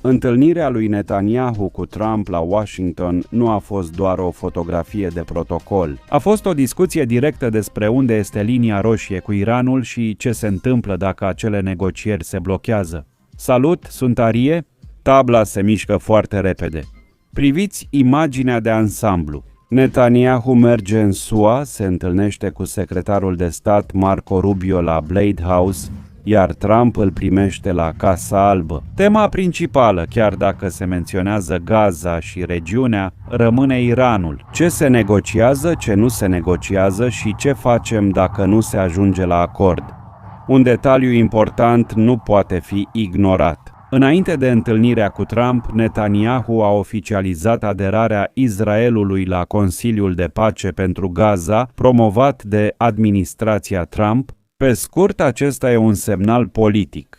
Întâlnirea lui Netanyahu cu Trump la Washington nu a fost doar o fotografie de protocol. A fost o discuție directă despre unde este linia roșie cu Iranul și ce se întâmplă dacă acele negocieri se blochează. Salut, sunt Arie. Tabla se mișcă foarte repede. Priviți imaginea de ansamblu. Netanyahu merge în SUA, se întâlnește cu secretarul de stat Marco Rubio la Blade House, iar Trump îl primește la Casa Albă. Tema principală, chiar dacă se menționează Gaza și regiunea, rămâne Iranul. Ce se negociază, ce nu se negociază și ce facem dacă nu se ajunge la acord. Un detaliu important nu poate fi ignorat. Înainte de întâlnirea cu Trump, Netanyahu a oficializat aderarea Israelului la Consiliul de Pace pentru Gaza, promovat de administrația Trump. Pe scurt, acesta e un semnal politic.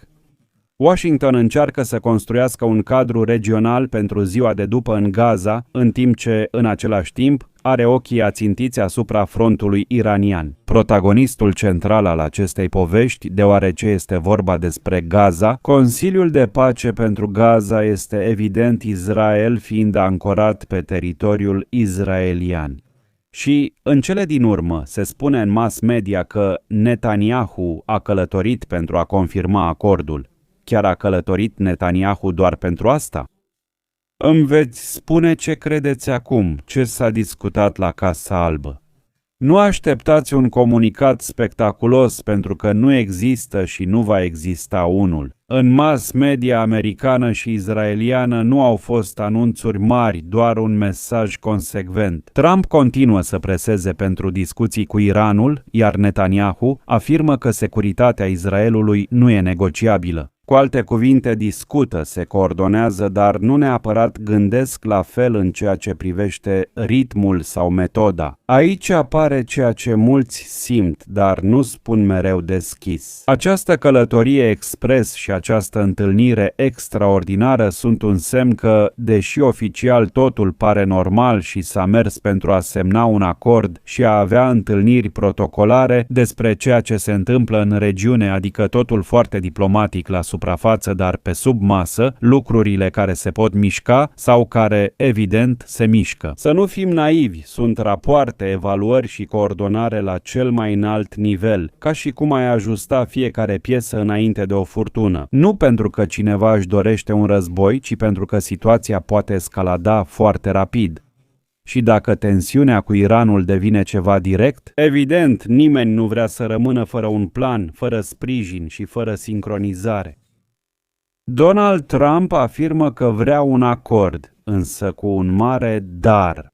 Washington încearcă să construiască un cadru regional pentru ziua de după în Gaza, în timp ce, în același timp, are ochii ațintiți asupra frontului iranian. Protagonistul central al acestei povești, deoarece este vorba despre Gaza, Consiliul de Pace pentru Gaza este evident Israel fiind ancorat pe teritoriul israelian. Și, în cele din urmă, se spune în mass media că Netanyahu a călătorit pentru a confirma acordul. Chiar a călătorit Netanyahu doar pentru asta? Îmi veți spune ce credeți acum, ce s-a discutat la Casa Albă. Nu așteptați un comunicat spectaculos pentru că nu există și nu va exista unul. În mass media americană și israeliană nu au fost anunțuri mari, doar un mesaj consecvent. Trump continuă să preseze pentru discuții cu Iranul, iar Netanyahu afirmă că securitatea Israelului nu e negociabilă. Cu alte cuvinte, discută, se coordonează, dar nu neapărat gândesc la fel în ceea ce privește ritmul sau metoda. Aici apare ceea ce mulți simt, dar nu spun mereu deschis. Această călătorie expres și această întâlnire extraordinară sunt un semn că, deși oficial totul pare normal și s-a mers pentru a semna un acord și a avea întâlniri protocolare despre ceea ce se întâmplă în regiune, adică totul foarte diplomatic la suprafață, dar pe sub masă, lucrurile care se pot mișca sau care, evident, se mișcă. Să nu fim naivi, sunt rapoarte, evaluări și coordonare la cel mai înalt nivel, ca și cum ai ajusta fiecare piesă înainte de o furtună. Nu pentru că cineva își dorește un război, ci pentru că situația poate escalada foarte rapid. Și dacă tensiunea cu Iranul devine ceva direct, evident, nimeni nu vrea să rămână fără un plan, fără sprijin și fără sincronizare. Donald Trump afirmă că vrea un acord, însă cu un mare dar.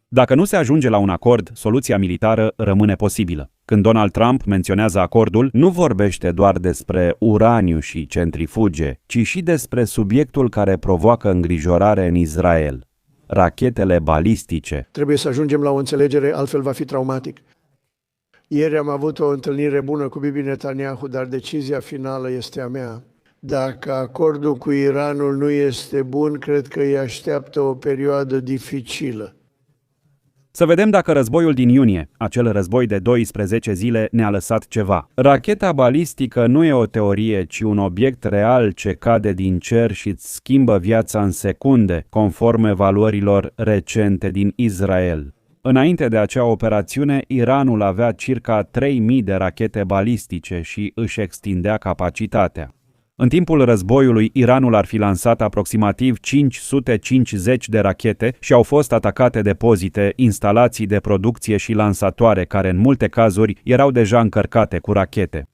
Dacă nu se ajunge la un acord, soluția militară rămâne posibilă. Când Donald Trump menționează acordul, nu vorbește doar despre uraniu și centrifuge, ci și despre subiectul care provoacă îngrijorare în Israel: rachetele balistice. Trebuie să ajungem la o înțelegere, altfel va fi traumatic. Ieri am avut o întâlnire bună cu Bibi Netanyahu, dar decizia finală este a mea. Dacă acordul cu Iranul nu este bun, cred că îi așteaptă o perioadă dificilă. Să vedem dacă războiul din iunie, acel război de 12 zile, ne-a lăsat ceva. Racheta balistică nu e o teorie, ci un obiect real ce cade din cer și îți schimbă viața în secunde, conform evaluărilor recente din Israel. Înainte de acea operațiune, Iranul avea circa 3000 de rachete balistice și își extindea capacitatea. În timpul războiului, Iranul ar fi lansat aproximativ 550 de rachete și au fost atacate depozite, instalații de producție și lansatoare care în multe cazuri erau deja încărcate cu rachete.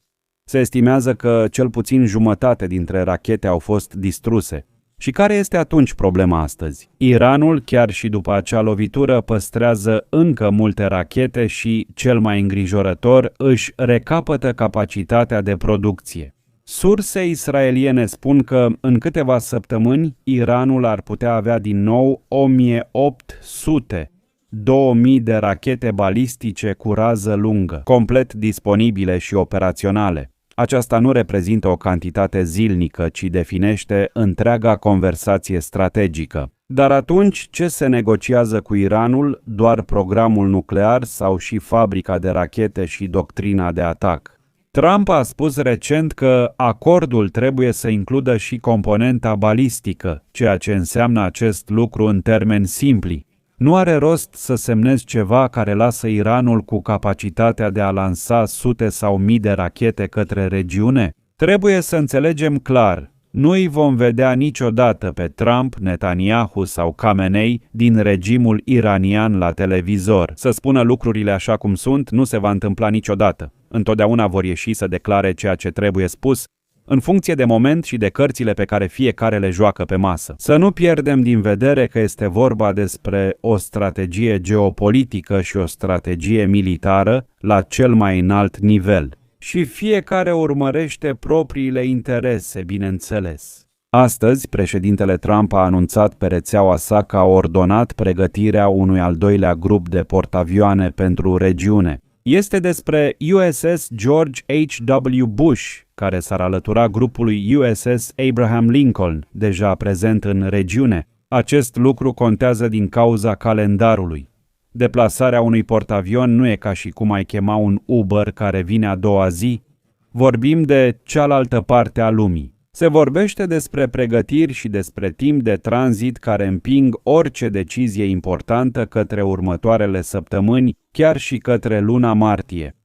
Se estimează că cel puțin jumătate dintre rachete au fost distruse. Și care este atunci problema astăzi? Iranul, chiar și după acea lovitură, păstrează încă multe rachete și, cel mai îngrijorător, își recapătă capacitatea de producție. Surse israeliene spun că în câteva săptămâni Iranul ar putea avea din nou 1800, 2000 de rachete balistice cu rază lungă, complet disponibile și operaționale. Aceasta nu reprezintă o cantitate zilnică, ci definește întreaga conversație strategică. Dar atunci, ce se negociază cu Iranul? Doar programul nuclear sau și fabrica de rachete și doctrina de atac? Trump a spus recent că acordul trebuie să includă și componenta balistică, ceea ce înseamnă acest lucru în termeni simpli. Nu are rost să semnezi ceva care lasă Iranul cu capacitatea de a lansa sute sau mii de rachete către regiune? Trebuie să înțelegem clar, nu îi vom vedea niciodată pe Trump, Netanyahu sau Khamenei din regimul iranian la televizor. Să spună lucrurile așa cum sunt nu se va întâmpla niciodată. Întotdeauna vor ieși să declare ceea ce trebuie spus, în funcție de moment și de cărțile pe care fiecare le joacă pe masă. Să nu pierdem din vedere că este vorba despre o strategie geopolitică și o strategie militară la cel mai înalt nivel. Și fiecare urmărește propriile interese, bineînțeles. Astăzi, președintele Trump a anunțat pe rețeaua sa că a ordonat pregătirea unui al doilea grup de portavioane pentru regiune. Este despre USS George H.W. Bush, care s-ar alătura grupului USS Abraham Lincoln, deja prezent în regiune. Acest lucru contează din cauza calendarului. Deplasarea unui portavion nu e ca și cum ai chema un Uber care vine a doua zi. Vorbim de cealaltă parte a lumii. Se vorbește despre pregătiri și despre timp de tranzit care împing orice decizie importantă către următoarele săptămâni, chiar și către luna martie.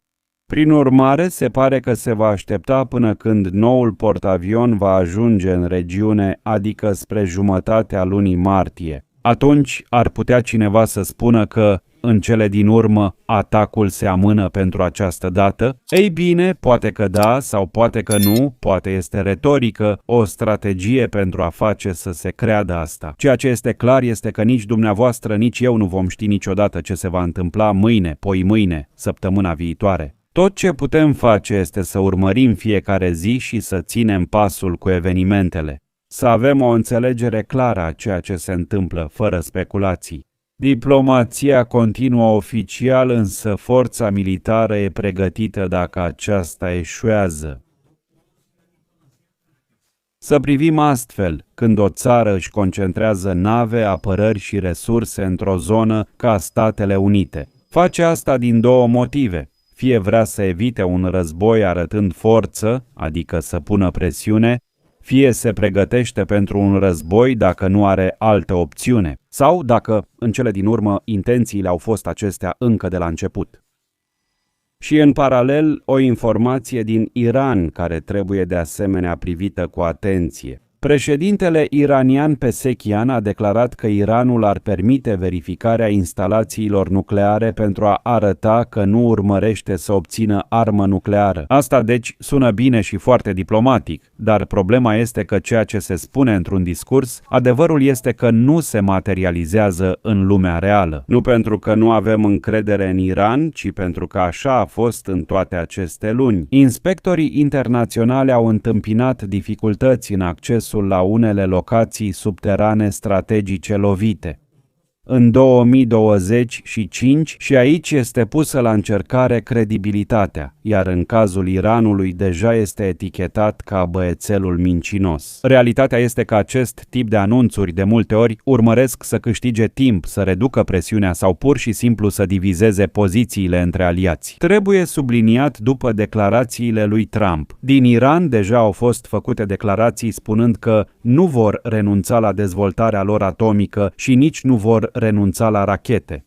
Prin urmare, se pare că se va aștepta până când noul portavion va ajunge în regiune, adică spre jumătatea lunii martie. Atunci ar putea cineva să spună că, în cele din urmă, atacul se amână pentru această dată? Ei bine, poate că da sau poate că nu, poate este retorică, o strategie pentru a face să se creadă asta. Ceea ce este clar este că nici dumneavoastră, nici eu nu vom ști niciodată ce se va întâmpla mâine, poimâine, săptămâna viitoare. Tot ce putem face este să urmărim fiecare zi și să ținem pasul cu evenimentele. Să avem o înțelegere clară a ceea ce se întâmplă, fără speculații. Diplomația continuă oficial, însă forța militară e pregătită dacă aceasta eșuează. Să privim astfel, când o țară își concentrează nave, apărări și resurse într-o zonă ca Statele Unite. Face asta din două motive. Fie vrea să evite un război arătând forță, adică să pună presiune, fie se pregătește pentru un război dacă nu are altă opțiune, sau dacă, în cele din urmă, intențiile au fost acestea încă de la început. Și în paralel, o informație din Iran care trebuie de asemenea privită cu atenție. Președintele iranian Pesekian a declarat că Iranul ar permite verificarea instalațiilor nucleare pentru a arăta că nu urmărește să obțină armă nucleară. Asta deci sună bine și foarte diplomatic, dar problema este că ceea ce se spune într-un discurs, adevărul este că nu se materializează în lumea reală. Nu pentru că nu avem încredere în Iran, ci pentru că așa a fost în toate aceste luni. Inspectorii internaționali au întâmpinat dificultăți în accesul la unele locații subterane strategice lovite. În 2025 și aici este pusă la încercare credibilitatea, iar în cazul Iranului deja este etichetat ca băiețelul mincinos. Realitatea este că acest tip de anunțuri de multe ori urmăresc să câștige timp, să reducă presiunea sau pur și simplu să divizeze pozițiile între aliați. Trebuie subliniat după declarațiile lui Trump. Din Iran deja au fost făcute declarații spunând că nu vor renunța la dezvoltarea lor atomică și nici nu vor renunța la rachete.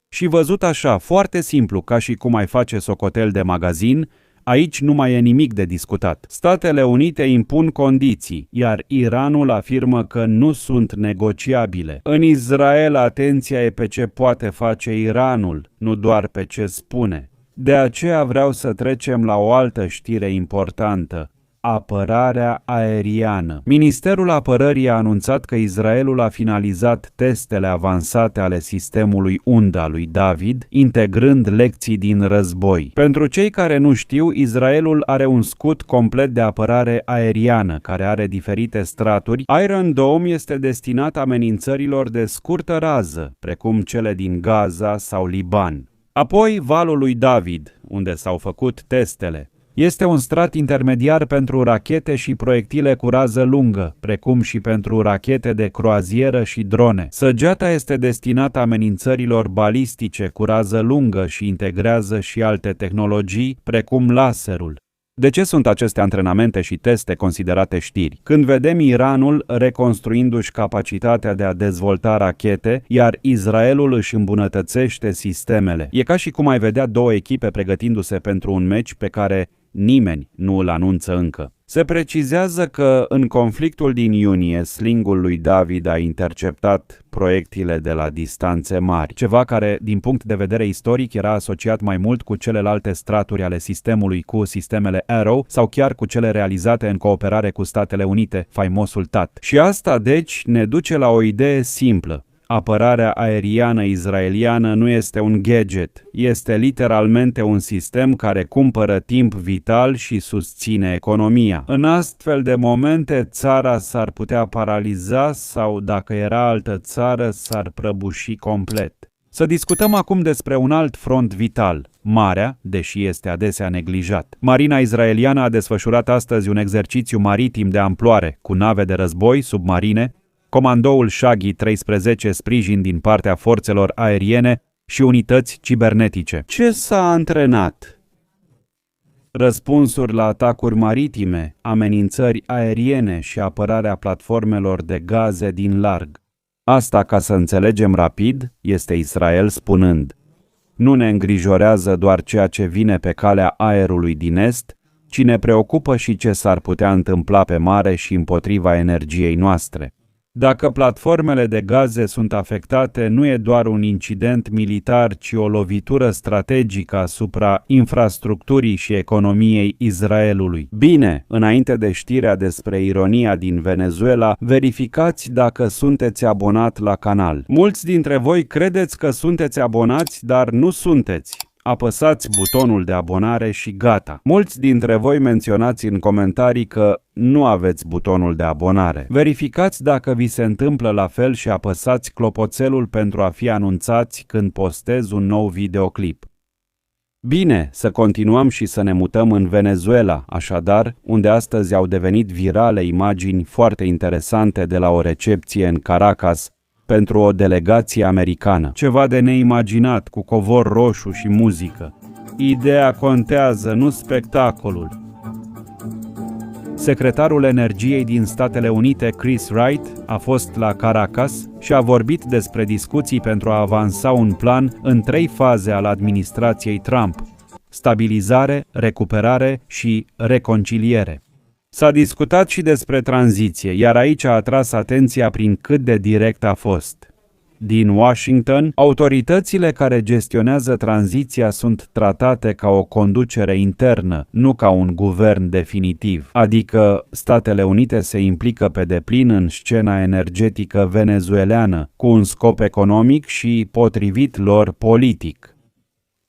Și văzut așa, foarte simplu, ca și cum ai face socotel de magazin, aici nu mai e nimic de discutat. Statele Unite impun condiții, iar Iranul afirmă că nu sunt negociabile. În Israel, atenția e pe ce poate face Iranul, nu doar pe ce spune. De aceea vreau să trecem la o altă știre importantă. Apărarea aeriană. Ministerul Apărării a anunțat că Israelul a finalizat testele avansate ale sistemului UNDA lui David, integrând lecții din război. Pentru cei care nu știu, Israelul are un scut complet de apărare aeriană, care are diferite straturi. Iron Dome este destinat amenințărilor de scurtă rază, precum cele din Gaza sau Liban. Apoi, valul lui David, unde s-au făcut testele. Este un strat intermediar pentru rachete și proiectile cu rază lungă, precum și pentru rachete de croazieră și drone. Săgeata este destinată amenințărilor balistice cu rază lungă și integrează și alte tehnologii, precum laserul. De ce sunt aceste antrenamente și teste considerate știri? Când vedem Iranul reconstruindu-și capacitatea de a dezvolta rachete, iar Israelul își îmbunătățește sistemele. E ca și cum ai vedea două echipe pregătindu-se pentru un meci pe care nimeni nu îl anunță încă. Se precizează că în conflictul din iunie, slingul lui David a interceptat proiectile de la distanțe mari, ceva care, din punct de vedere istoric, era asociat mai mult cu celelalte straturi ale sistemului, cu sistemele Arrow sau chiar cu cele realizate în cooperare cu Statele Unite, faimosul TAT. Și asta, deci, ne duce la o idee simplă. Apărarea aeriană izraeliană nu este un gadget, este literalmente un sistem care cumpără timp vital și susține economia. În astfel de momente, țara s-ar putea paraliza sau, dacă era altă țară, s-ar prăbuși complet. Să discutăm acum despre un alt front vital, marea, deși este adesea neglijat. Marina israeliană a desfășurat astăzi un exercițiu maritim de amploare, cu nave de război, submarine, comandoul Shaghi 13 sprijin din partea forțelor aeriene și unități cibernetice. Ce s-a antrenat? Răspunsuri la atacuri maritime, amenințări aeriene și apărarea platformelor de gaze din larg. Asta, ca să înțelegem rapid, este Israel spunând: nu ne îngrijorează doar ceea ce vine pe calea aerului din est, ci ne preocupă și ce s-ar putea întâmpla pe mare și împotriva energiei noastre. Dacă platformele de gaze sunt afectate, nu e doar un incident militar, ci o lovitură strategică asupra infrastructurii și economiei Israelului. Bine, înainte de știrea despre ironia din Venezuela, verificați dacă sunteți abonat la canal. Mulți dintre voi credeți că sunteți abonați, dar nu sunteți. Apăsați butonul de abonare și gata. Mulți dintre voi menționați în comentarii că nu aveți butonul de abonare. Verificați dacă vi se întâmplă la fel și apăsați clopoțelul pentru a fi anunțați când postez un nou videoclip. Bine, să continuăm și să ne mutăm în Venezuela, așadar, unde astăzi au devenit virale imagini foarte interesante de la o recepție în Caracas pentru o delegație americană. Ceva de neimaginat, cu covor roșu și muzică. Ideea contează, nu spectacolul. Secretarul Energiei din Statele Unite, Chris Wright, a fost la Caracas și a vorbit despre discuții pentru a avansa un plan în 3 faze al administrației Trump: stabilizare, recuperare și reconciliere. S-a discutat și despre tranziție, iar aici a atras atenția prin cât de direct a fost. Din Washington, autoritățile care gestionează tranziția sunt tratate ca o conducere internă, nu ca un guvern definitiv, adică Statele Unite se implică pe deplin în scena energetică venezueleană, cu un scop economic și, potrivit lor, politic.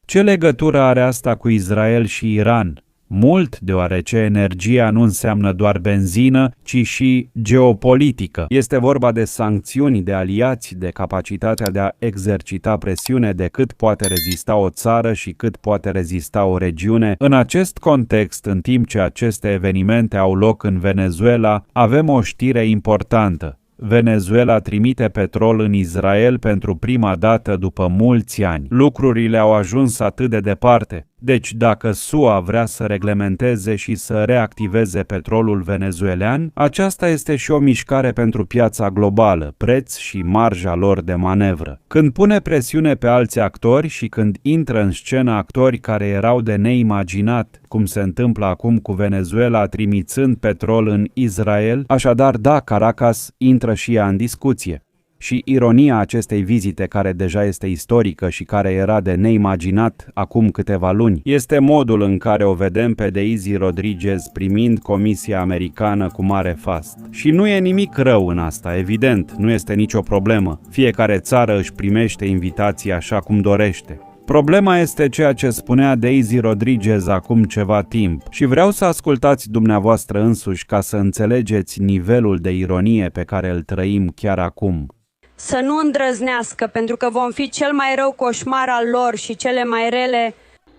Ce legătură are asta cu Israel și Iran? Mult, deoarece energia nu înseamnă doar benzină, ci și geopolitică. Este vorba de sancțiuni, de aliați, de capacitatea de a exercita presiune, de cât poate rezista o țară și cât poate rezista o regiune. În acest context, în timp ce aceste evenimente au loc în Venezuela, avem o știre importantă. Venezuela trimite petrol în Israel pentru prima dată după mulți ani. Lucrurile au ajuns atât de departe. Deci, dacă SUA vrea să reglementeze și să reactiveze petrolul venezuelan, aceasta este și o mișcare pentru piața globală, preț și marja lor de manevră. Când pune presiune pe alți actori și când intră în scenă actori care erau de neimaginat, cum se întâmplă acum cu Venezuela trimițând petrol în Israel, așadar da, Caracas intră și ea în discuție. Și ironia acestei vizite, care deja este istorică și care era de neimaginat acum câteva luni, este modul în care o vedem pe Daisy Rodriguez primind Comisia Americană cu mare fast. Și nu e nimic rău în asta, evident, nu este nicio problemă. Fiecare țară își primește invitații așa cum dorește. Problema este ceea ce spunea Daisy Rodriguez acum ceva timp și vreau să ascultați dumneavoastră însuși ca să înțelegeți nivelul de ironie pe care îl trăim chiar acum. Să nu îndrăznească, pentru că vom fi cel mai rău coșmar al lor și cele mai rele.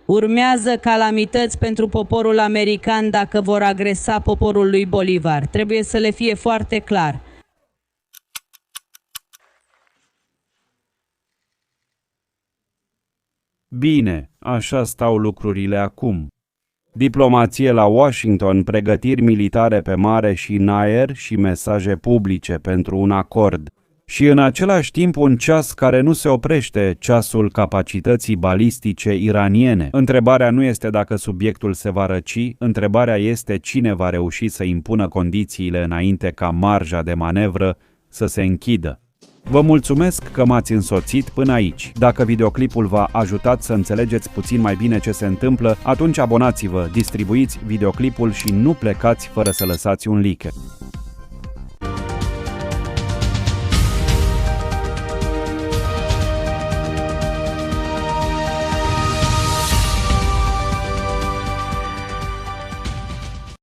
Urmează calamități pentru poporul american dacă vor agresa poporul lui Bolivar. Trebuie să le fie foarte clar. Bine, așa stau lucrurile acum. Diplomație la Washington, pregătiri militare pe mare și în aer și mesaje publice pentru un acord. Și în același timp un ceas care nu se oprește, ceasul capacității balistice iraniene. Întrebarea nu este dacă subiectul se va răci, întrebarea este cine va reuși să impună condițiile înainte ca marja de manevră să se închidă. Vă mulțumesc că m-ați însoțit până aici. Dacă videoclipul v-a ajutat să înțelegeți puțin mai bine ce se întâmplă, atunci abonați-vă, distribuiți videoclipul și nu plecați fără să lăsați un like.